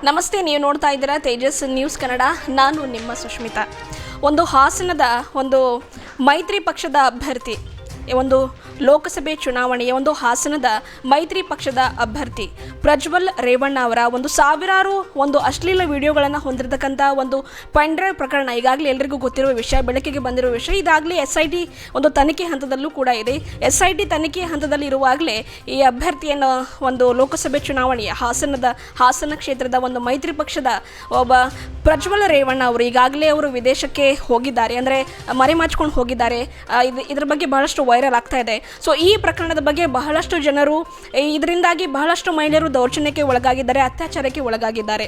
ನಮಸ್ತೆ, ನೀವು ನೋಡ್ತಾ ಇದ್ದೀರಾ ತೇಜಸ್ ನ್ಯೂಸ್ ಕನ್ನಡ. ನಾನು ನಿಮ್ಮ ಸುಷ್ಮಿತಾ. ಒಂದು ಹಾಸನದ ಒಂದು ಮೈತ್ರಿ ಪಕ್ಷದ ಅಭ್ಯರ್ಥಿ, ಒಂದು ಲೋಕಸಭೆ ಚುನಾವಣೆಯ ಒಂದು ಹಾಸನದ ಮೈತ್ರಿ ಪಕ್ಷದ ಅಭ್ಯರ್ಥಿ ಪ್ರಜ್ವಲ್ ರೇವಣ್ಣ ಅವರ ಒಂದು ಸಾವಿರಾರು ಒಂದು ಅಶ್ಲೀಲ ವಿಡಿಯೋಗಳನ್ನು ಹೊಂದಿರತಕ್ಕಂಥ ಒಂದು ಪೆನ್ಡ್ರೈವ್ ಪ್ರಕರಣ ಈಗಾಗಲೇ ಎಲ್ಲರಿಗೂ ಗೊತ್ತಿರುವ ವಿಷಯ, ಬೆಳಕಿಗೆ ಬಂದಿರುವ ವಿಷಯ. ಇದಾಗಲೇ SIT ಒಂದು ತನಿಖೆ ಹಂತದಲ್ಲೂ ಕೂಡ ಇದೆ. SIT ತನಿಖೆ ಹಂತದಲ್ಲಿ ಇರುವಾಗಲೇ ಈ ಅಭ್ಯರ್ಥಿಯನ್ನು ಒಂದು ಲೋಕಸಭೆ ಚುನಾವಣೆಯ ಹಾಸನ ಕ್ಷೇತ್ರದ ಒಂದು ಮೈತ್ರಿ ಪಕ್ಷದ ಒಬ್ಬ ಪ್ರಜ್ವಲ್ ರೇವಣ್ಣ ಅವರು ಈಗಾಗಲೇ ಅವರು ವಿದೇಶಕ್ಕೆ ಹೋಗಿದ್ದಾರೆ, ಅಂದರೆ ಮರೆಮಾಚಿಕೊಂಡು ಹೋಗಿದ್ದಾರೆ. ಇದ್ರ ಬಗ್ಗೆ ಬಹಳಷ್ಟು ವೈರಲ್ ಆಗ್ತಾ ಇದೆ. ಸೊ ಈ ಪ್ರಕರಣದ ಬಗ್ಗೆ ಬಹಳಷ್ಟು ಜನರು, ಇದರಿಂದಾಗಿ ಬಹಳಷ್ಟು ಮಹಿಳೆಯರು ದೌರ್ಜನ್ಯಕ್ಕೆ ಒಳಗಾಗಿದ್ದಾರೆ, ಅತ್ಯಾಚಾರಕ್ಕೆ ಒಳಗಾಗಿದ್ದಾರೆ.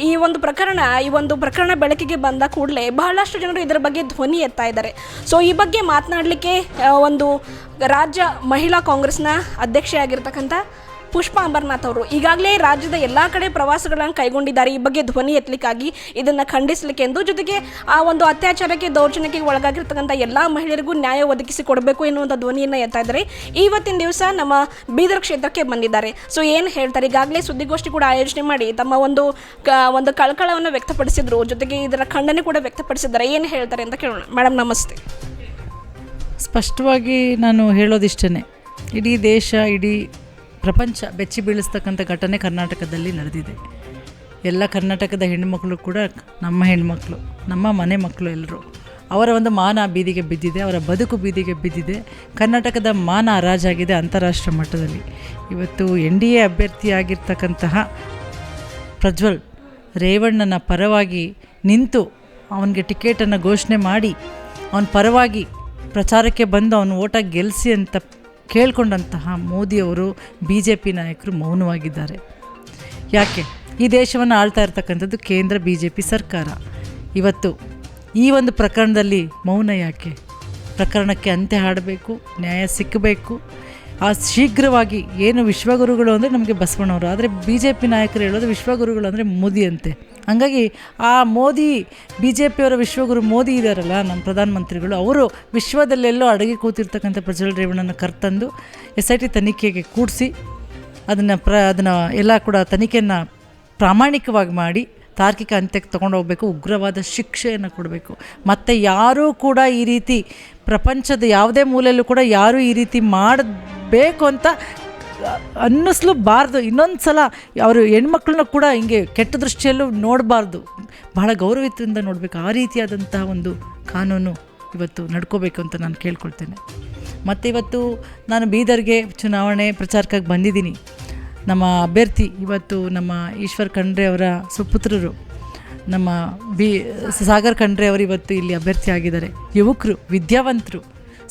ಈ ಒಂದು ಪ್ರಕರಣ ಬೆಳಕಿಗೆ ಬಂದ ಕೂಡಲೇ ಬಹಳಷ್ಟು ಜನರು ಇದರ ಬಗ್ಗೆ ಧ್ವನಿ ಎತ್ತಾ ಇದ್ದಾರೆ. ಸೊ ಈ ಬಗ್ಗೆ ಮಾತನಾಡಲಿಕ್ಕೆ ಒಂದು ರಾಜ್ಯ ಮಹಿಳಾ ಕಾಂಗ್ರೆಸ್ನ ಅಧ್ಯಕ್ಷೆಯಾಗಿರ್ತಕ್ಕಂಥ ಪುಷ್ಪಾ ಅಂಬರ್ನಾಥ್ ಅವರು ಈಗಾಗಲೇ ರಾಜ್ಯದ ಎಲ್ಲ ಕಡೆ ಪ್ರವಾಸಗಳನ್ನು ಕೈಗೊಂಡಿದ್ದಾರೆ ಈ ಬಗ್ಗೆ ಧ್ವನಿ ಎತ್ತಲಿಕ್ಕಾಗಿ, ಇದನ್ನು ಖಂಡಿಸಲಿಕ್ಕೆ ಎಂದು. ಜೊತೆಗೆ ಆ ಒಂದು ಅತ್ಯಾಚಾರಕ್ಕೆ ದೌರ್ಜನ್ಯಕ್ಕೆ ಒಳಗಾಗಿರ್ತಕ್ಕಂಥ ಎಲ್ಲ ಮಹಿಳೆಯರಿಗೂ ನ್ಯಾಯ ಒದಗಿಸಿ ಕೊಡಬೇಕು ಎನ್ನುವಂಥ ಧ್ವನಿಯನ್ನು ಎತ್ತಾ ಇದ್ದಾರೆ. ಇವತ್ತಿನ ದಿವಸ ನಮ್ಮ ಬೀದರ್ ಕ್ಷೇತ್ರಕ್ಕೆ ಬಂದಿದ್ದಾರೆ. ಸೊ ಏನು ಹೇಳ್ತಾರೆ, ಈಗಾಗಲೇ ಸುದ್ದಿಗೋಷ್ಠಿ ಕೂಡ ಆಯೋಜನೆ ಮಾಡಿ ತಮ್ಮ ಒಂದು ಕಳಕಳವನ್ನು ವ್ಯಕ್ತಪಡಿಸಿದ್ರು, ಜೊತೆಗೆ ಇದರ ಖಂಡನೆ ಕೂಡ ವ್ಯಕ್ತಪಡಿಸಿದ್ದಾರೆ. ಏನು ಹೇಳ್ತಾರೆ ಅಂತ ಕೇಳೋಣ. ಮೇಡಮ್ ನಮಸ್ತೆ. ಸ್ಪಷ್ಟವಾಗಿ ನಾನು ಹೇಳೋದಿಷ್ಟೇ, ಇಡೀ ದೇಶ, ಇಡೀ ಪ್ರಪಂಚ ಬೆಚ್ಚಿ ಬೀಳಿಸ್ತಕ್ಕಂಥ ಘಟನೆ ಕರ್ನಾಟಕದಲ್ಲಿ ನಡೆದಿದೆ. ಎಲ್ಲ ಕರ್ನಾಟಕದ ಹೆಣ್ಣುಮಕ್ಕಳು ಕೂಡ ನಮ್ಮ ಹೆಣ್ಮಕ್ಳು, ನಮ್ಮ ಮನೆ ಮಕ್ಕಳು, ಎಲ್ಲರೂ ಅವರ ಒಂದು ಮಾನ ಬೀದಿಗೆ ಬಿದ್ದಿದೆ, ಅವರ ಬದುಕು ಬೀದಿಗೆ ಬಿದ್ದಿದೆ. ಕರ್ನಾಟಕದ ಮಾನ ಹರಾಜಾಗಿದೆ ಅಂತಾರಾಷ್ಟ್ರೀಯ ಮಟ್ಟದಲ್ಲಿ. ಇವತ್ತು NDA ಅಭ್ಯರ್ಥಿಯಾಗಿರ್ತಕ್ಕಂತಹ ಪ್ರಜ್ವಲ್ ರೇವಣ್ಣನ ಪರವಾಗಿ ನಿಂತು ಅವನಿಗೆ ಟಿಕೆಟನ್ನು ಘೋಷಣೆ ಮಾಡಿ ಅವನ ಪರವಾಗಿ ಪ್ರಚಾರಕ್ಕೆ ಬಂದು ಅವನು ಓಟಾಗಿ ಗೆಲ್ಲಿಸಿ ಅಂತ ಕೇಳ್ಕೊಂಡಂತಹ ಮೋದಿಯವರು, BJP ನಾಯಕರು ಮೌನವಾಗಿದ್ದಾರೆ. ಯಾಕೆ? ಈ ದೇಶವನ್ನು ಆಳ್ತಾ ಇರ್ತಕ್ಕಂಥದ್ದು ಕೇಂದ್ರ BJP ಸರ್ಕಾರ. ಇವತ್ತು ಈ ಒಂದು ಪ್ರಕರಣದಲ್ಲಿ ಮೌನ ಯಾಕೆ? ಪ್ರಕರಣಕ್ಕೆ ಅಂತ್ಯ ಹಾಡಬೇಕು, ನ್ಯಾಯ ಸಿಕ್ಕಬೇಕು. ಶೀಘ್ರವಾಗಿ ಏನು ವಿಶ್ವಗುರುಗಳು ಅಂದರೆ ನಮಗೆ ಬಸವಣ್ಣವರು, ಆದರೆ BJP ನಾಯಕರು ಹೇಳೋದು ವಿಶ್ವಗುರುಗಳು ಅಂದರೆ ಮೋದಿ ಅಂತೆ. ಹಾಗಾಗಿ ಆ ಮೋದಿ, BJPಯವರ ವಿಶ್ವಗುರು ಮೋದಿ ಇದ್ದಾರಲ್ಲ, ನಮ್ಮ ಪ್ರಧಾನಮಂತ್ರಿಗಳು, ಅವರು ವಿಶ್ವದಲ್ಲೆಲ್ಲೋ ಅಡಗಿ ಕೂತಿರ್ತಕ್ಕಂಥ ಪ್ರಜ್ವಲ್ ರೇವಣ್ಣನ ಕರ್ತಂದು SIT ತನಿಖೆಗೆ ಕೂಡಿಸಿ ಅದನ್ನು ಎಲ್ಲ ಕೂಡ ತನಿಖೆಯನ್ನು ಪ್ರಾಮಾಣಿಕವಾಗಿ ಮಾಡಿ ತಾರ್ಕಿಕ ಅಂತ್ಯಕ್ಕೆ ತೊಗೊಂಡೋಗ್ಬೇಕು. ಉಗ್ರವಾದ ಶಿಕ್ಷೆಯನ್ನು ಕೊಡಬೇಕು. ಮತ್ತು ಯಾರೂ ಕೂಡ ಈ ರೀತಿ ಪ್ರಪಂಚದ ಯಾವುದೇ ಮೂಲೆಯಲ್ಲೂ ಕೂಡ ಯಾರೂ ಈ ರೀತಿ ಮಾಡಬೇಕು ಅಂತ ಅನ್ನಿಸ್ಲೂಬಾರ್ದು. ಇನ್ನೊಂದು ಸಲ ಅವರು ಹೆಣ್ಮಕ್ಳನ್ನ ಕೂಡ ಹಿಂಗೆ ಕೆಟ್ಟ ದೃಷ್ಟಿಯಲ್ಲೂ ನೋಡಬಾರ್ದು, ಬಹಳ ಗೌರವದಿಂದ ನೋಡಬೇಕು. ಆ ರೀತಿಯಾದಂತಹ ಒಂದು ಕಾನೂನು ಇವತ್ತು ನಡ್ಕೋಬೇಕು ಅಂತ ನಾನು ಕೇಳ್ಕೊಳ್ತೇನೆ. ಮತ್ತು ಇವತ್ತು ನಾನು ಬೀದರ್ಗೆ ಚುನಾವಣೆ ಪ್ರಚಾರಕ್ಕಾಗಿ ಬಂದಿದ್ದೀನಿ. ನಮ್ಮ ಅಭ್ಯರ್ಥಿ ಇವತ್ತು ನಮ್ಮ ಈಶ್ವರ್ ಖಂಡ್ರೆ ಅವರ ಸುಪುತ್ರರು, ನಮ್ಮ ಸಾಗರ್ ಖಂಡ್ರೆ ಅವರು ಇವತ್ತು ಇಲ್ಲಿ ಅಭ್ಯರ್ಥಿ ಆಗಿದ್ದಾರೆ. ಯುವಕರು, ವಿದ್ಯಾವಂತರು,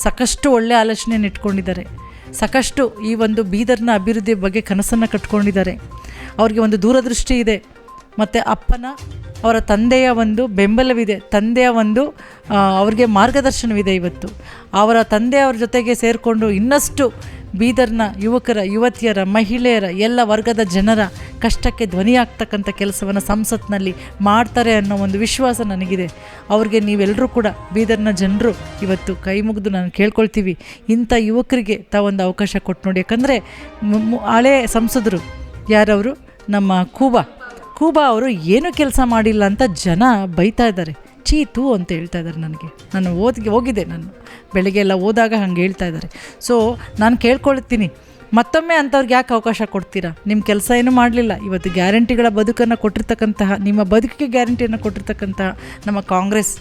ಸಾಕಷ್ಟು ಒಳ್ಳೆಯ ಆಲೋಚನೆಯನ್ನು ಇಟ್ಕೊಂಡಿದ್ದಾರೆ. ಸಾಕಷ್ಟು ಈ ಒಂದು ಬೀದರ್ನ ಅಭಿವೃದ್ಧಿ ಬಗ್ಗೆ ಕನಸನ್ನು ಕಟ್ಕೊಂಡಿದ್ದಾರೆ. ಅವ್ರಿಗೆ ಒಂದು ದೂರದೃಷ್ಟಿ ಇದೆ. ಮತ್ತು ಅವರ ತಂದೆಯ ಒಂದು ಬೆಂಬಲವಿದೆ, ತಂದೆಯ ಒಂದು ಅವ್ರಿಗೆ ಮಾರ್ಗದರ್ಶನವಿದೆ. ಇವತ್ತು ಅವರ ತಂದೆಯವ್ರ ಜೊತೆಗೆ ಸೇರಿಕೊಂಡು ಇನ್ನಷ್ಟು ಬೀದರ್ನ ಯುವಕರ, ಯುವತಿಯರ, ಮಹಿಳೆಯರ, ಎಲ್ಲ ವರ್ಗದ ಜನರ ಕಷ್ಟಕ್ಕೆ ಧ್ವನಿಯಾಗ್ತಕ್ಕಂಥ ಕೆಲಸವನ್ನು ಸಂಸತ್ನಲ್ಲಿ ಮಾಡ್ತಾರೆ ಅನ್ನೋ ಒಂದು ವಿಶ್ವಾಸ ನನಗಿದೆ. ಅವ್ರಿಗೆ ನೀವೆಲ್ಲರೂ ಕೂಡ ಬೀದರ್ನ ಜನರು ಇವತ್ತು ಕೈ ಮುಗಿದು ನಾನು ಕೇಳ್ಕೊಳ್ತೀವಿ, ಇಂಥ ಯುವಕರಿಗೆ ತಾವೊಂದು ಅವಕಾಶ ಕೊಟ್ಟು ನೋಡಿ. ಯಾಕಂದರೆ ಹಳೆ ಸಂಸದರು ಯಾರವರು, ನಮ್ಮ ಕೂಬಾ ಅವರು ಏನೂ ಕೆಲಸ ಮಾಡಿಲ್ಲ ಅಂತ ಜನ ಬೈತಾ ಇದ್ದಾರೆ, ಚೀತು ಅಂತ ಹೇಳ್ತಾ ಇದ್ದಾರೆ. ನಾನು ಹೋಗಿದ್ದೆ, ನಾನು ಬೆಳಗ್ಗೆ ಎಲ್ಲ ಹೋದಾಗ ಹಂಗೆ ಹೇಳ್ತಾ ಇದ್ದಾರೆ. ಸೊ ನಾನು ಕೇಳ್ಕೊಳ್ತೀನಿ, ಮತ್ತೊಮ್ಮೆ ಅಂಥವ್ರಿಗೆ ಯಾಕೆ ಅವಕಾಶ ಕೊಡ್ತೀರಾ? ನಿಮ್ಮ ಕೆಲಸ ಏನೂ ಮಾಡಲಿಲ್ಲ. ಇವತ್ತು ಗ್ಯಾರಂಟಿಗಳ ಬದುಕನ್ನು ಕೊಟ್ಟಿರ್ತಕ್ಕಂತಹ, ನಿಮ್ಮ ಬದುಕಿಗೆ ಗ್ಯಾರಂಟಿಯನ್ನು ಕೊಟ್ಟಿರ್ತಕ್ಕಂತಹ ನಮ್ಮ ಕಾಂಗ್ರೆಸ್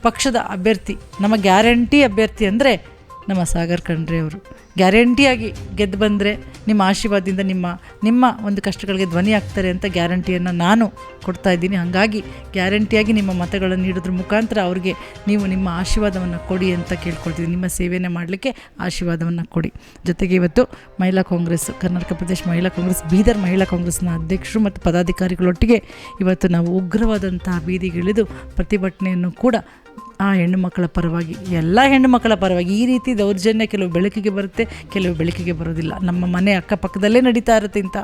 ಪಕ್ಷದ ಅಭ್ಯರ್ಥಿ, ನಮ್ಮ ಗ್ಯಾರಂಟಿ ಅಭ್ಯರ್ಥಿ ಅಂದರೆ ನಮ್ಮ ಸಾಗರ್ ಖಂಡ್ರೆ ಅವರು. ಗ್ಯಾರಂಟಿಯಾಗಿ ಗೆದ್ದು ಬಂದರೆ ನಿಮ್ಮ ಆಶೀರ್ವಾದದಿಂದ ನಿಮ್ಮ ಒಂದು ಕಷ್ಟಗಳಿಗೆ ಧ್ವನಿ ಆಗ್ತಾರೆ ಅಂತ ಗ್ಯಾರಂಟಿಯನ್ನು ನಾನು ಕೊಡ್ತಾ ಇದ್ದೀನಿ. ಹಾಗಾಗಿ ಗ್ಯಾರಂಟಿಯಾಗಿ ನಿಮ್ಮ ಮತಗಳನ್ನು ನೀಡೋದ್ರ ಮುಖಾಂತರ ಅವ್ರಿಗೆ ನೀವು ನಿಮ್ಮ ಆಶೀರ್ವಾದವನ್ನು ಕೊಡಿ ಅಂತ ಕೇಳ್ಕೊಳ್ತೀವಿ. ನಿಮ್ಮ ಸೇವೆಯನ್ನು ಮಾಡಲಿಕ್ಕೆ ಆಶೀರ್ವಾದವನ್ನು ಕೊಡಿ. ಜೊತೆಗೆ ಇವತ್ತು ಮಹಿಳಾ ಕಾಂಗ್ರೆಸ್, ಕರ್ನಾಟಕ ಪ್ರದೇಶ ಮಹಿಳಾ ಕಾಂಗ್ರೆಸ್, ಬೀದರ್ ಮಹಿಳಾ ಕಾಂಗ್ರೆಸ್ನ ಅಧ್ಯಕ್ಷರು ಮತ್ತು ಪದಾಧಿಕಾರಿಗಳೊಟ್ಟಿಗೆ ಇವತ್ತು ನಾವು ಉಗ್ರವಾದಂತಹ ಬೀದಿಗಿಳಿದು ಪ್ರತಿಭಟನೆಯನ್ನು ಕೂಡ ಆ ಹೆಣ್ಣುಮಕ್ಕಳ ಪರವಾಗಿ, ಎಲ್ಲ ಹೆಣ್ಣುಮಕ್ಕಳ ಪರವಾಗಿ. ಈ ರೀತಿ ದೌರ್ಜನ್ಯ ಕೆಲವು ಬೆಳಕಿಗೆ ಬರುತ್ತೆ, ಕೆಲವು ಬೆಳಕಿಗೆ ಬರೋದಿಲ್ಲ. ನಮ್ಮ ಮನೆ ಅಕ್ಕಪಕ್ಕದಲ್ಲೇ ನಡೀತಾ ಇರುತ್ತೆ. ಇಂಥ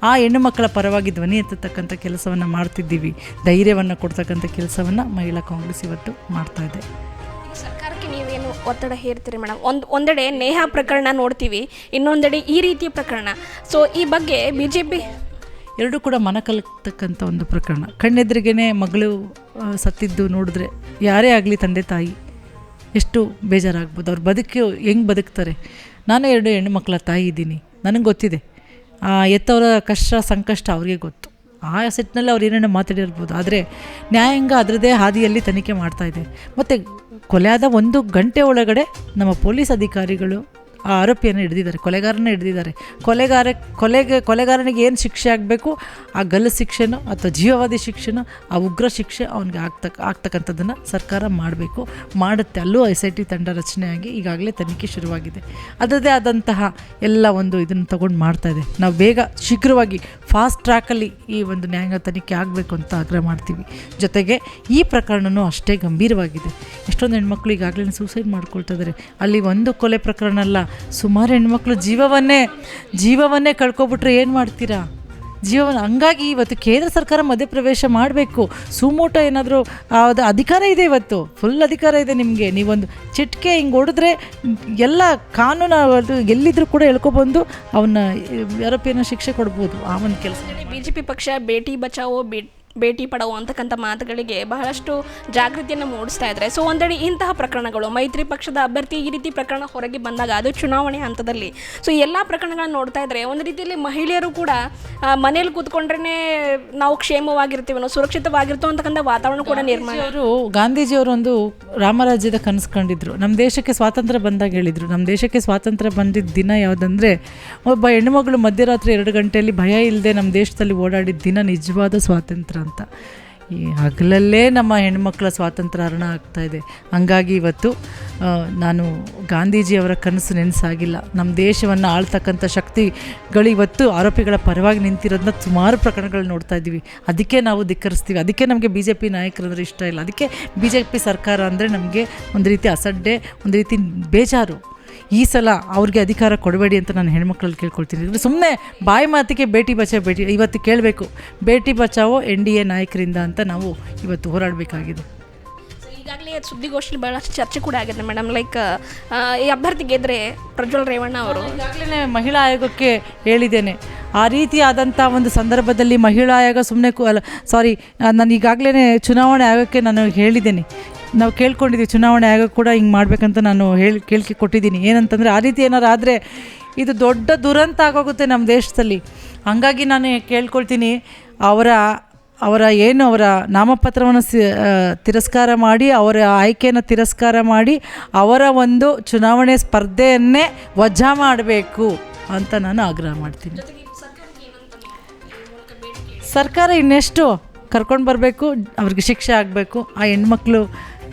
ಆ ಹೆಣ್ಣುಮಕ್ಕಳ ಪರವಾಗಿ ಧ್ವನಿ ಎತ್ತತಕ್ಕಂಥ ಕೆಲಸವನ್ನು ಮಾಡ್ತಿದ್ದೀವಿ. ಧೈರ್ಯವನ್ನು ಕೊಡ್ತಕ್ಕಂಥ ಕೆಲಸವನ್ನು ಮಹಿಳಾ ಕಾಂಗ್ರೆಸ್ ಇವತ್ತು ಮಾಡ್ತಾ ಇದೆ. ಸರ್ಕಾರಕ್ಕೆ ನೀವೇನು ಒತ್ತಡ ಹೇರ್ತೀರಿ ಮೇಡಮ್? ಒಂದೆಡೆ ನೇಹಾ ಪ್ರಕರಣ ನೋಡ್ತೀವಿ, ಇನ್ನೊಂದೆಡೆ ಈ ರೀತಿಯ ಪ್ರಕರಣ. ಸೊ ಈ ಬಗ್ಗೆ ಎರಡೂ ಕೂಡ ಮನ ಕಲಕ್ತಕ್ಕಂಥ ಒಂದು ಪ್ರಕರಣ. ಕಣ್ಣೆದ್ರಿಗೇ ಮಗಳು ಸತ್ತಿದ್ದು ನೋಡಿದ್ರೆ ಯಾರೇ ಆಗಲಿ ತಂದೆ ತಾಯಿ ಎಷ್ಟು ಬೇಜಾರಾಗ್ಬೋದು. ಅವ್ರು ಹೆಂಗೆ ಬದುಕ್ತಾರೆ. ನಾನು 2 ಹೆಣ್ಣು ಮಕ್ಕಳ ತಾಯಿ ಇದ್ದೀನಿ, ನನಗೆ ಗೊತ್ತಿದೆ ಎತ್ತವರ ಕಷ್ಟ ಸಂಕಷ್ಟ ಅವ್ರಿಗೆ ಗೊತ್ತು. ಆ ಸೆಟ್ನಲ್ಲಿ ಅವ್ರು ಏನೇನೋ ಮಾತಾಡಿರ್ಬೋದು. ಆದರೆ ನ್ಯಾಯಾಂಗ ಅದರದ್ದೇ ಹಾದಿಯಲ್ಲಿ ತನಿಖೆ ಮಾಡ್ತಾಯಿದೆ. ಮತ್ತು ಕೊಲೆಯಾದ 1 ಗಂಟೆ ಒಳಗಡೆ ನಮ್ಮ ಪೊಲೀಸ್ ಅಧಿಕಾರಿಗಳು ಆ ಆರೋಪಿಯನ್ನು ಹಿಡಿದಿದ್ದಾರೆ, ಕೊಲೆಗಾರನ ಹಿಡಿದಿದ್ದಾರೆ. ಕೊಲೆಗಾರನಿಗೆ ಏನು ಶಿಕ್ಷೆ ಆಗಬೇಕು, ಆ ಗಲ್ಲು ಶಿಕ್ಷೆನೋ ಅಥವಾ ಜೀವಾವಧಿ ಶಿಕ್ಷೆನೋ, ಆ ಉಗ್ರ ಶಿಕ್ಷೆ ಅವನಿಗೆ ಆಗ್ತಕ್ಕಂಥದ್ದನ್ನು ಸರ್ಕಾರ ಮಾಡಬೇಕು, ಮಾಡುತ್ತೆ. ಅಲ್ಲೂ SIT ತಂಡ ರಚನೆಯಾಗಿ ಈಗಾಗಲೇ ತನಿಖೆ ಶುರುವಾಗಿದೆ. ಅದರದ್ದೇ ಆದಂತಹ ಎಲ್ಲ ಒಂದು ಇದನ್ನು ತಗೊಂಡು ಮಾಡ್ತಾಯಿದೆ. ನಾವು ಬೇಗ ಶೀಘ್ರವಾಗಿ ಫಾಸ್ಟ್ ಟ್ರ್ಯಾಕಲ್ಲಿ ಈ ಒಂದು ನ್ಯಾಯಾಂಗ ತನಿಖೆ ಆಗಬೇಕು ಅಂತ ಆಗ್ರಹ ಮಾಡ್ತೀವಿ. ಜೊತೆಗೆ ಈ ಪ್ರಕರಣವೂ ಅಷ್ಟೇ ಗಂಭೀರವಾಗಿದೆ. ಎಷ್ಟೊಂದು ಹೆಣ್ಮಕ್ಳು ಈಗಾಗಲೇ ಸೂಸೈಡ್ ಮಾಡ್ಕೊಳ್ತಾ ಇದ್ದಾರೆ. ಅಲ್ಲಿ ಒಂದು ಕೊಲೆ ಪ್ರಕರಣ ಅಲ್ಲ, ಸುಮಾರು ಹೆಣ್ಮಕ್ಳು ಜೀವವನ್ನೇ ಕಳ್ಕೊಬಿಟ್ರೆ ಏನು ಮಾಡ್ತೀರಾ? ಹಂಗಾಗಿ ಇವತ್ತು ಕೇಂದ್ರ ಸರ್ಕಾರ ಮಧ್ಯಪ್ರವೇಶ ಮಾಡಬೇಕು. ಸುಮೋಟೋ ಏನಾದರೂ ಅದು ಅಧಿಕಾರ ಇದೆ, ಇವತ್ತು ಫುಲ್ ಅಧಿಕಾರ ಇದೆ ನಿಮಗೆ. ನೀವೊಂದು ಚಿಟಿಕೆ ಹಿಂಗೆ ಹೊಡೆದ್ರೆ ಎಲ್ಲ ಕಾನೂನು ಅದು ಎಲ್ಲಿದ್ದರೂ ಕೂಡ ಎಳ್ಕೊಬಂದು ಅವನ್ನ ಆರೋಪಿಯನ್ನು ಶಿಕ್ಷೆ ಕೊಡ್ಬೋದು. ಆ ಒಂದು ಕೆಲಸ BJP ಪಕ್ಷ ಬೇಟಿ ಬಚಾವೋ ಭೇಟಿ ಪಡವು ಅಂತಕ್ಕಂಥ ಮಾತುಗಳಿಗೆ ಬಹಳಷ್ಟು ಜಾಗೃತಿಯನ್ನು ಮೂಡಿಸ್ತಾ ಇದ್ದಾರೆ. ಸೊ ಒಂದೆಡೆ ಇಂತಹ ಪ್ರಕರಣಗಳು, ಮೈತ್ರಿ ಪಕ್ಷದ ಅಭ್ಯರ್ಥಿ ಈ ರೀತಿ ಪ್ರಕರಣ ಹೊರಗೆ ಬಂದಾಗ ಅದು ಚುನಾವಣೆ ಹಂತದಲ್ಲಿ, ಸೊ ಎಲ್ಲ ಪ್ರಕರಣಗಳನ್ನ ನೋಡ್ತಾ ಇದ್ದರೆ ಒಂದು ರೀತಿಯಲ್ಲಿ ಮಹಿಳೆಯರು ಕೂಡ ಮನೇಲಿ ಕೂತ್ಕೊಂಡ್ರೆ ನಾವು ಕ್ಷೇಮವಾಗಿರ್ತೀವೋ, ಸುರಕ್ಷಿತವಾಗಿರ್ತೀವೋ ಅಂತಕ್ಕಂಥ ವಾತಾವರಣ ಕೂಡ ನಿರ್ಮಾಣ. ಗಾಂಧೀಜಿಯವರು ಒಂದು ರಾಮರಾಜ್ಯದ ಕನಸು ಕಂಡಿದ್ರು. ನಮ್ಮ ದೇಶಕ್ಕೆ ಸ್ವಾತಂತ್ರ್ಯ ಬಂದಾಗ ಹೇಳಿದರು, ನಮ್ಮ ದೇಶಕ್ಕೆ ಸ್ವಾತಂತ್ರ್ಯ ಬಂದಿದ್ದ ದಿನ ಯಾವುದಂದರೆ ಒಬ್ಬ ಹೆಣ್ಣುಮಗಳು ಮಧ್ಯರಾತ್ರಿ 2 ಗಂಟೆಯಲ್ಲಿ ಭಯ ಇಲ್ಲದೆ ನಮ್ಮ ದೇಶದಲ್ಲಿ ಓಡಾಡಿದ ದಿನ ನಿಜವಾದ ಸ್ವಾತಂತ್ರ್ಯ ಅಂತ. ಈ ಹಗಲಲ್ಲೇ ನಮ್ಮ ಹೆಣ್ಮಕ್ಳ ಸ್ವಾತಂತ್ರ್ಯ ಹರಣ ಆಗ್ತಾಯಿದೆ. ಹಂಗಾಗಿ ಇವತ್ತು ನಾನು ಗಾಂಧೀಜಿಯವರ ಕನಸು ನೆನೆಸಾಗಿಲ್ಲ. ನಮ್ಮ ದೇಶವನ್ನು ಆಳ್ತಕ್ಕಂಥ ಶಕ್ತಿಗಳು ಇವತ್ತು ಆರೋಪಿಗಳ ಪರವಾಗಿ ನಿಂತಿರೋದನ್ನ ಸುಮಾರು ಪ್ರಕರಣಗಳು ನೋಡ್ತಾ ಇದ್ದೀವಿ. ಅದಕ್ಕೆ ನಾವು ಧಿಕ್ಕರಿಸ್ತೀವಿ. ಅದಕ್ಕೆ ನಮಗೆ BJP ನಾಯಕರಂದರೆ ಇಷ್ಟ ಇಲ್ಲ. ಅದಕ್ಕೆ BJP ಸರ್ಕಾರ ಅಂದರೆ ನಮಗೆ ಒಂದು ರೀತಿ ಅಸಡ್ಡೆ, ಒಂದು ರೀತಿ ಬೇಜಾರು. ಈ ಸಲ ಅವ್ರಿಗೆ ಅಧಿಕಾರ ಕೊಡಬೇಡಿ ಅಂತ ನಾನು ಹೆಣ್ಮಕ್ಳಲ್ಲಿ ಕೇಳ್ಕೊಳ್ತೀನಿ. ಸುಮ್ಮನೆ ಬಾಯಿ ಮಾತಿಗೆ ಬೇಟಿ ಬಚಾವೋ ಇವತ್ತು ಕೇಳಬೇಕು. ಬೇಟಿ ಬಚಾವೋ NDA ನಾಯಕರಿಂದ ಅಂತ ನಾವು ಇವತ್ತು ಹೋರಾಡಬೇಕಾಗಿದೆ. ಈಗಾಗಲೇ ಸುದ್ದಿಗೋಷ್ಠಿ ಭಾಳಷ್ಟು ಚರ್ಚೆ ಕೂಡ ಆಗಿದೆ ಮೇಡಮ್. ಲೈಕ್ ಈ ಅಭ್ಯರ್ಥಿ ಗೆದ್ರೆ ಪ್ರಜ್ವಲ್ ರೇವಣ್ಣ ಅವರು ಈಗಾಗಲೇ ಮಹಿಳಾ ಆಯೋಗಕ್ಕೆ ಹೇಳಿದ್ದೇನೆ. ಆ ರೀತಿಯಾದಂಥ ಒಂದು ಸಂದರ್ಭದಲ್ಲಿ ಮಹಿಳಾ ಆಯೋಗ ನಾನು ಈಗಾಗಲೇ ಚುನಾವಣೆ ಆಯೋಗಕ್ಕೆ ನಾನು ಹೇಳಿದ್ದೇನೆ. ನಾವು ಕೇಳ್ಕೊಂಡಿದ್ದೀವಿ, ಚುನಾವಣೆ ಆಯೋಗ ಕೂಡ ಹಿಂಗೆ ಮಾಡಬೇಕಂತ ನಾನು ಕೇಳಿಕೆ ಕೊಟ್ಟಿದ್ದೀನಿ. ಏನಂತಂದರೆ ಆ ರೀತಿ ಏನಾರು ಆದರೆ ಇದು ದೊಡ್ಡ ದುರಂತ ಆಗೋಗುತ್ತೆ ನಮ್ಮ ದೇಶದಲ್ಲಿ. ಹಾಗಾಗಿ ನಾನು ಕೇಳ್ಕೊಳ್ತೀನಿ, ಅವರ ನಾಮಪತ್ರವನ್ನು ತಿರಸ್ಕಾರ ಮಾಡಿ, ಅವರ ಆಯ್ಕೆಯನ್ನು ತಿರಸ್ಕಾರ ಮಾಡಿ, ಅವರ ಒಂದು ಚುನಾವಣೆ ಸ್ಪರ್ಧೆಯನ್ನೇ ವಜಾ ಮಾಡಬೇಕು ಅಂತ ನಾನು ಆಗ್ರಹ ಮಾಡ್ತೀನಿ. ಸರ್ಕಾರ ಇನ್ನೆಷ್ಟು ಕರ್ಕೊಂಡು ಬರಬೇಕು, ಅವ್ರಿಗೆ ಶಿಕ್ಷೆ ಆಗಬೇಕು, ಆ ಹೆಣ್ಮಕ್ಳು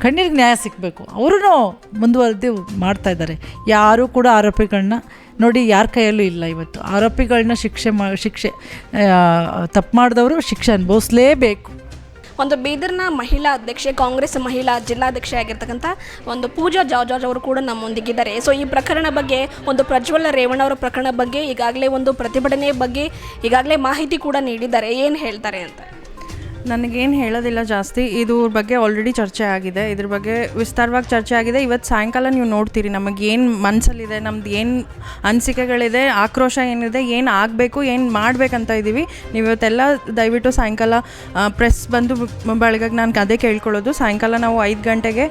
ಕಣ್ಣೀರಿಗೆ ನ್ಯಾಯ ಸಿಗಬೇಕು. ಅವರು ಮುಂದುವರೆದು ಮಾಡ್ತಾಯಿದ್ದಾರೆ. ಯಾರೂ ಕೂಡ ಆರೋಪಿಗಳನ್ನ ನೋಡಿ ಯಾರ ಕೈಯಲ್ಲೂ ಇಲ್ಲ. ಇವತ್ತು ಆರೋಪಿಗಳನ್ನ ಶಿಕ್ಷೆ ತಪ್ಪು ಮಾಡಿದವರು ಶಿಕ್ಷೆ ಅನುಭವಿಸಲೇಬೇಕು. ಒಂದು ಬೀದರ್ನ ಮಹಿಳಾ ಅಧ್ಯಕ್ಷೆ, ಕಾಂಗ್ರೆಸ್ ಮಹಿಳಾ ಜಿಲ್ಲಾಧ್ಯಕ್ಷೆ ಆಗಿರ್ತಕ್ಕಂಥ ಒಂದು ಪೂಜಾ ಜಾರ್ಜ್ ಅವರು ಕೂಡ ನಮ್ಮೊಂದಿಗಿದ್ದಾರೆ. ಸೊ ಈ ಪ್ರಕರಣ ಬಗ್ಗೆ, ಒಂದು ಪ್ರಜ್ವಲ್ ರೇವಣ್ಣ ಅವರ ಪ್ರಕರಣ ಬಗ್ಗೆ ಈಗಾಗಲೇ ಒಂದು ಪ್ರತಿಭಟನೆ ಬಗ್ಗೆ ಈಗಾಗಲೇ ಮಾಹಿತಿ ಕೂಡ ನೀಡಿದ್ದಾರೆ. ಏನು ಹೇಳ್ತಾರೆ ಅಂತ? ನನಗೇನು ಹೇಳೋದಿಲ್ಲ ಜಾಸ್ತಿ. ಇದ್ರ ಬಗ್ಗೆ ಆಲ್ರೆಡಿ ಚರ್ಚೆ ಆಗಿದೆ, ಇದ್ರ ಬಗ್ಗೆ ವಿಸ್ತಾರವಾಗಿ ಚರ್ಚೆ ಆಗಿದೆ. ಇವತ್ತು ಸಾಯಂಕಾಲ ನೀವು ನೋಡ್ತೀರಿ ನಮಗೇನು ಮನಸ್ಸಲ್ಲಿದೆ, ನಮ್ದು ಏನು ಅನಿಸಿಕೆಗಳಿದೆ, ಆಕ್ರೋಶ ಏನಿದೆ, ಏನು ಆಗಬೇಕು, ಏನು ಮಾಡಬೇಕಂತ ಇದ್ದೀವಿ. ನೀವು ಇವತ್ತೆಲ್ಲ ದಯವಿಟ್ಟು ಸಾಯಂಕಾಲ ಪ್ರೆಸ್ ಬಂದು ಬೆಳಗ್ಗೆ ನಾನು ಅದೇ ಕೇಳ್ಕೊಳ್ಳೋದು. ಸಾಯಂಕಾಲ ನಾವು 5 ಗಂಟೆಗೆ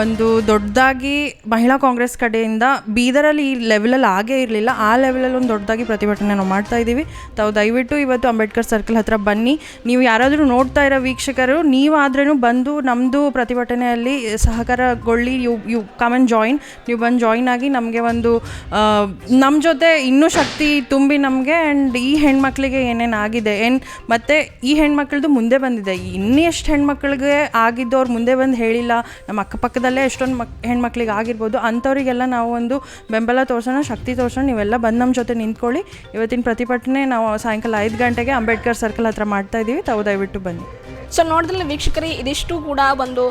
ಒಂದು ದೊಡ್ಡದಾಗಿ ಮಹಿಳಾ ಕಾಂಗ್ರೆಸ್ ಕಡೆಯಿಂದ ಬೀದರಲ್ಲಿ ಈ ಲೆವೆಲಲ್ಲಿ ಆಗೇ ಇರಲಿಲ್ಲ, ಆ ಲೆವೆಲಲ್ಲಿ ಒಂದು ದೊಡ್ಡದಾಗಿ ಪ್ರತಿಭಟನೆ ನಾವು ಮಾಡ್ತಾ ಇದ್ದೀವಿ. ತಾವು ದಯವಿಟ್ಟು ಇವತ್ತು ಅಂಬೇಡ್ಕರ್ ಸರ್ಕಲ್ ಹತ್ರ ಬನ್ನಿ. ನೀವು ಯಾರಾದರೂ ನೋಡ್ತಾ ಇರೋ ವೀಕ್ಷಕರು ನೀವಾದ್ರೂ ಬಂದು ನಮ್ಮದು ಪ್ರತಿಭಟನೆಯಲ್ಲಿ ಸಹಕಾರಗೊಳ್ಳಿ. You come and join. ನೀವು ಬಂದು ಜಾಯಿನ್ ಆಗಿ ನಮಗೆ ಒಂದು ನಮ್ಮ ಜೊತೆ ಇನ್ನೂ ಶಕ್ತಿ ತುಂಬಿ ನಮಗೆ. ಆ್ಯಂಡ್ ಈ ಹೆಣ್ಮಕ್ಳಿಗೆ ಏನೇನು ಆಗಿದೆ ಮತ್ತು ಈ ಹೆಣ್ಮಕ್ಳದ್ದು ಮುಂದೆ ಬಂದಿದೆ, ಇನ್ನೆಷ್ಟು ಹೆಣ್ಮಕ್ಳಿಗೆ ಆಗಿದ್ದವ್ರು ಮುಂದೆ ಬಂದು ಹೇಳಿಲ್ಲ. ನಮ್ಮ ಅಕ್ಕಪಕ್ಕದಲ್ಲೇ ಎಷ್ಟೊಂದು ಹೆಣ್ಮಕ್ಳಿಗೆ ಆಗಿರ್ಬೋದು. ಅಂಥವರಿಗೆಲ್ಲ ನಾವು ಒಂದು ಬೆಂಬಲ ತೋರಿಸೋಣ, ಶಕ್ತಿ ತೋರಿಸೋಣ. ನೀವೆಲ್ಲ ಬಂದು ನಮ್ಮ ಜೊತೆ ನಿಂತ್ಕೊಳ್ಳಿ. ಇವತ್ತಿನ ಪ್ರತಿಭಟನೆ ನಾವು ಸಾಯಂಕಾಲ 5 ಗಂಟೆಗೆ ಅಂಬೇಡ್ಕರ್ ಸರ್ಕಲ್ ಹತ್ರ ಮಾಡ್ತಾ ಇದ್ದೀವಿ. ತಾವು ದಯವಿಟ್ಟು ಬನ್ನಿ. ಸೊ ನೋಡಿದ್ರಲ್ಲ ವೀಕ್ಷಕರೇ, ಇದಿಷ್ಟು ಕೂಡ ಒಂದು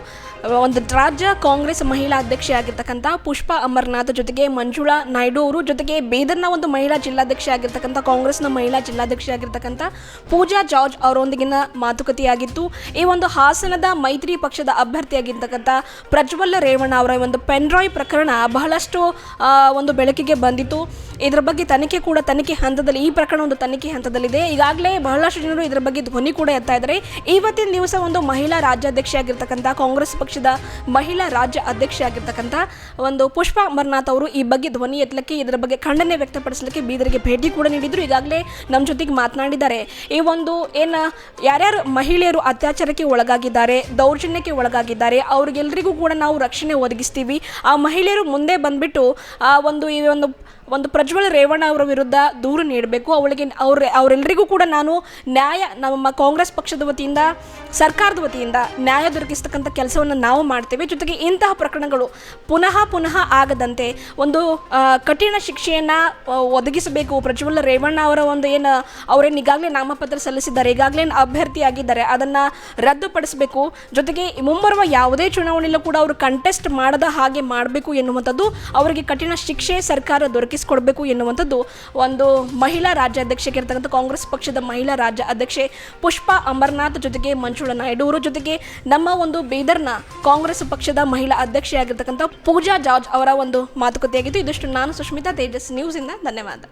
ರಾಜ್ಯ ಕಾಂಗ್ರೆಸ್ ಮಹಿಳಾ ಅಧ್ಯಕ್ಷೆ ಆಗಿರ್ತಕ್ಕಂಥ ಪುಷ್ಪಾ ಅಮರನಾಥ್ ಜೊತೆಗೆ ಮಂಜುಳಾ ನಾಯ್ಡು ಅವರು, ಜೊತೆಗೆ ಬೀದರ್ನ ಒಂದು ಮಹಿಳಾ ಜಿಲ್ಲಾಧ್ಯಕ್ಷೆ ಆಗಿರ್ತಕ್ಕಂಥ ಕಾಂಗ್ರೆಸ್ನ ಮಹಿಳಾ ಜಿಲ್ಲಾಧ್ಯಕ್ಷೆ ಆಗಿರ್ತಕ್ಕಂಥ ಪೂಜಾ ಜಾರ್ಜ್ ಅವರೊಂದಿಗಿನ ಮಾತುಕತೆಯಾಗಿತ್ತು. ಈ ಒಂದು ಹಾಸನದ ಮೈತ್ರಿ ಪಕ್ಷದ ಅಭ್ಯರ್ಥಿಯಾಗಿರ್ತಕ್ಕಂಥ ಪ್ರಜ್ವಲ್ ರೇವಣ್ಣ ಅವರ ಒಂದು ಪೆನ್ಡ್ರಾಯ್ ಪ್ರಕರಣ ಬಹಳಷ್ಟು ಒಂದು ಬೆಳಕಿಗೆ ಬಂದಿತ್ತು. ಇದರ ಬಗ್ಗೆ ತನಿಖೆ ಹಂತದಲ್ಲಿ, ಈ ಪ್ರಕರಣ ಒಂದು ತನಿಖೆ ಹಂತದಲ್ಲಿದೆ. ಈಗಾಗಲೇ ಬಹಳಷ್ಟು ಜನರು ಇದರ ಬಗ್ಗೆ ಧ್ವನಿ ಕೂಡ ಎತ್ತಾ ಇದ್ದಾರೆ. ಇವತ್ತಿನ ದಿವಸ ಒಂದು ಮಹಿಳಾ ರಾಜ್ಯಾಧ್ಯಕ್ಷೆ ಆಗಿರ್ತಕ್ಕಂಥ, ಕಾಂಗ್ರೆಸ್ ಪಕ್ಷದ ಮಹಿಳಾ ರಾಜ್ಯ ಅಧ್ಯಕ್ಷೆ ಆಗಿರ್ತಕ್ಕಂಥ ಒಂದು ಪುಷ್ಪಾ ಅಮರನಾಥ್ ಅವರು ಈ ಬಗ್ಗೆ ಧ್ವನಿ ಎತ್ತಲಿಕ್ಕೆ, ಇದರ ಬಗ್ಗೆ ಖಂಡನೆ ವ್ಯಕ್ತಪಡಿಸಲಿಕ್ಕೆ ಬೀದರ್ಗೆ ಭೇಟಿ ಕೂಡ ನೀಡಿದ್ರು. ಈಗಾಗಲೇ ನಮ್ಮ ಜೊತೆಗೆ ಮಾತನಾಡಿದ್ದಾರೆ. ಈ ಒಂದು ಯಾರ್ಯಾರು ಮಹಿಳೆಯರು ಅತ್ಯಾಚಾರಕ್ಕೆ ಒಳಗಾಗಿದ್ದಾರೆ, ದೌರ್ಜನ್ಯಕ್ಕೆ ಒಳಗಾಗಿದ್ದಾರೆ, ಅವ್ರಿಗೆಲ್ಲರಿಗೂ ಕೂಡ ನಾವು ರಕ್ಷಣೆ ಒದಗಿಸ್ತೀವಿ. ಆ ಮಹಿಳೆಯರು ಮುಂದೆ ಬಂದ್ಬಿಟ್ಟು ಒಂದು ಪ್ರಜ್ವಲ್ ರೇವಣ್ಣ ಅವರ ವಿರುದ್ಧ ದೂರು ನೀಡಬೇಕು. ಅವರೆಲ್ಲರಿಗೂ ಕೂಡ ನಾನು ನಮ್ಮ ಕಾಂಗ್ರೆಸ್ ಪಕ್ಷದ ವತಿಯಿಂದ, ಸರ್ಕಾರದ ವತಿಯಿಂದ ನ್ಯಾಯ ದೊರಕಿಸ್ತಕ್ಕಂಥ ಕೆಲಸವನ್ನು ನಾವು ಮಾಡ್ತೇವೆ. ಜೊತೆಗೆ ಇಂತಹ ಪ್ರಕರಣಗಳು ಪುನಃ ಆಗದಂತೆ ಒಂದು ಕಠಿಣ ಶಿಕ್ಷೆಯನ್ನು ಒದಗಿಸಬೇಕು. ಪ್ರಜ್ವಲ್ ರೇವಣ್ಣ ಅವರ ಅವರೇನು ಈಗಾಗಲೇ ನಾಮಪತ್ರ ಸಲ್ಲಿಸಿದ್ದಾರೆ, ಈಗಾಗಲೇ ಅಭ್ಯರ್ಥಿಯಾಗಿದ್ದಾರೆ, ಅದನ್ನು ರದ್ದುಪಡಿಸಬೇಕು. ಜೊತೆಗೆ ಮುಂಬರುವ ಯಾವುದೇ ಚುನಾವಣೆಯಲ್ಲೂ ಕೂಡ ಅವರು ಕಂಟೆಸ್ಟ್ ಮಾಡದ ಹಾಗೆ ಮಾಡಬೇಕು ಎನ್ನುವಂಥದ್ದು, ಅವರಿಗೆ ಕಠಿಣ ಶಿಕ್ಷೆ ಸರ್ಕಾರ ದೊರಕಿಸಿಕೊಡ್ಬೇಕು ಎನ್ನುವಂಥದ್ದು ಒಂದು ಮಹಿಳಾ ರಾಜ್ಯಾಧ್ಯಕ್ಷೆ ಇರತಕ್ಕಂಥ ಕಾಂಗ್ರೆಸ್ ಪಕ್ಷದ ಮಹಿಳಾ ರಾಜ್ಯ ಅಧ್ಯಕ್ಷೆ ಪುಷ್ಪಾ ಅಮರನಾಥ್ ಜೊತೆಗೆ ಮಂಜುಳಾ ನಾಯ್ಡು ಅವರು, ಜೊತೆಗೆ ನಮ್ಮ ಒಂದು ಬೀದರ್ನ ಕಾಂಗ್ರೆಸ್ ಪಕ್ಷದ ಮಹಿಳಾ ಅಧ್ಯಕ್ಷೆಯಾಗಿರ್ತಕ್ಕಂಥ ಪೂಜಾ ಜಾರ್ಜ್ ಅವರ ಒಂದು ಮಾತುಕತೆಯಾಗಿತ್ತು. ಇದಿಷ್ಟು ನಾನು ಸುಷ್ಮಿತಾ, ತೇಜಸ್ ನ್ಯೂಸ್ ಇಂದ. ಧನ್ಯವಾದ.